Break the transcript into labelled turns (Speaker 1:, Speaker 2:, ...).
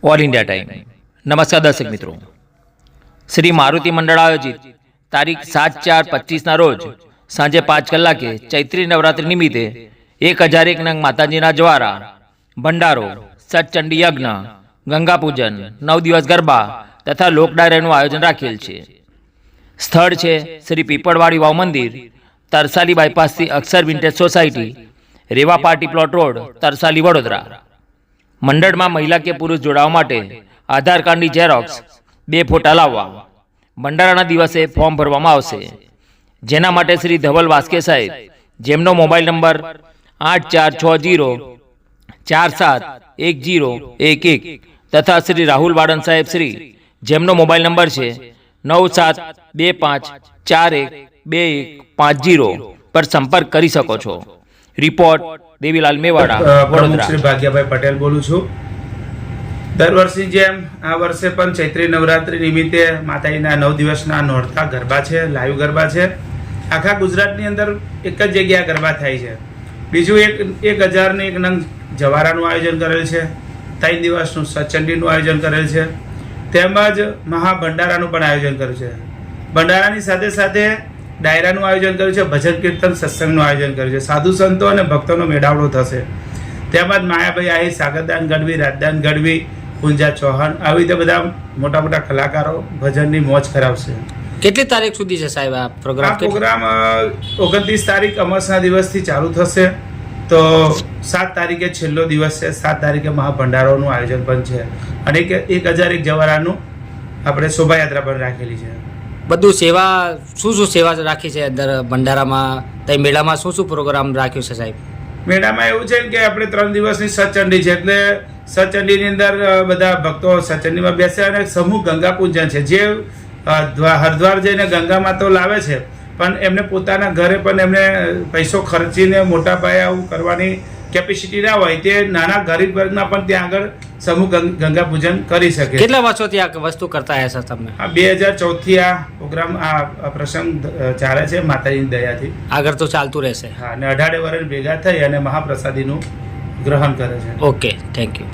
Speaker 1: All India time. નમસ્કાર દર્શક મિત્રો. શ્રી મારુતિ મંડળ આયોજિત તારીખ 7/4/25ના રોજ સાંજે 5 કલાકે ચૈત્રી નવરાત્રિ નિમિત્તે 1001 નંગ માતાજીના જ્વારા, ભંડારો, સતચંડી યજ્ઞ, ગંગા પૂજન, 9 દિવસ ગરબા તથા લોક ડાયરાનું આયોજન રાખેલ છે. સ્થળ છે શ્રી પીપળવાડી વાવ મંદિર, તરસાલી બાયપાસથી Akshar vintage society, Reva party plot road, Tarsali, Vadodara. મંડળમાં મહિલા કે પુરુષ જોડાવા માટે આધાર કાર્ડની ઝેરોક્સ, 2 ફોટા લાવવા. ભંડારાના દિવસે ફોર્મ ભરવામાં આવશે, જેના માટે શ્રી ધવલ વાસ્કે સાહેબ, જેમનો મોબાઈલ નંબર 8460471011 તથા શ્રી રાહુલ વાડન સાહેબ શ્રી, જેમનો મોબાઈલ નંબર છે 9725412150 પર સંપર્ક કરી શકો છો. રિપોર્ટ દેવીલાલ મેવાડા, વડોદરા.
Speaker 2: શ્રી ભાગ્યભાઈ પટેલ બોલું છું. દર વર્ષની જેમ આ વર્ષે પણ ચૈત્રી નવરાત્રિ નિમિત્તે માતાજીના 9 દિવસના નોરતા ગરબા છે, લાઈવ ગરબા છે. આખા ગુજરાતની અંદર એક જ જગ્યાએ ગરબા થાય છે. બીજું 1001 નંગ જવારાનું આયોજન કરેલ છે, 3 દિવસનું સચંડીનું આયોજન કરેલ છે, તેમજ મહાભંડારાનું પણ આયોજન કર્યું છે. ભંડારાની સાથે સાથે ડાયરાનું આયોજન કર્યું છે, ભજન કીર્તન સત્સંગનું આયોજન કર્યું છે. સાધુ સંતો અને ભક્તોનો મેળાવડો થશે. તેમજ માયાભાઈ આહિર, સાગરદાન ગઢવી, રાજદાન ગઢવી, પૂંજા ચૌહાણ, આવી રીતે બધા મોટા મોટા કલાકારો ભજનની મોજ કરાવશે.
Speaker 3: કેટલી તારીખ સુધી છે સાહેબ આ પ્રોગ્રામ?
Speaker 2: 29 તારીખ અમાસના દિવસથી ચાલુ થશે, તો 7 તારીખે છેલ્લો દિવસ છે. 7 તારીખે મહાભંડારોનું આયોજન પણ છે, અને 1001 જવારાનું આપણે શોભાયાત્રા પણ રાખેલી છે.
Speaker 3: બધું સેવા શું સેવા રાખી છે અંદર ભંડારામાં? તે મેળામાં શું પ્રોગ્રામ રાખ્યું છે સાહેબ?
Speaker 2: મેળામાં એવું છે કે આપણે 3 દિવસની સચંડી છે, એટલે સચંડીની અંદર બધા ભક્તો સચંડીમાં બેસે અને સમૂહ ગંગા પૂજન છે. જે હરિદ્વાર જઈને ગંગામાં તો લાવે છે, પણ એમને પોતાના ઘરે પણ એમને પૈસો ખર્ચીને મોટા પાયે આવું કરવાની કેપેસિટી ના હોય, તે નાના ગરીબ વર્ગના પણ ત્યાં આગળ સમૂહ ગંગા પૂજન કરી શકે.
Speaker 3: કેટલા વર્ષોથી આ વસ્તુ કરતા આવ્યા છો તમે?
Speaker 2: 2014થી આ પ્રોગ્રામ, આ પ્રસંગ ચાલે છે માતાજીની દયાથી.
Speaker 3: આગળ તો ચાલતું રહેશે.
Speaker 2: હા, અને 18 વર્ષ ભેગા થઈ અને મહાપ્રસાદીનું ગ્રહણ કરે છે.
Speaker 3: Okay, thank you.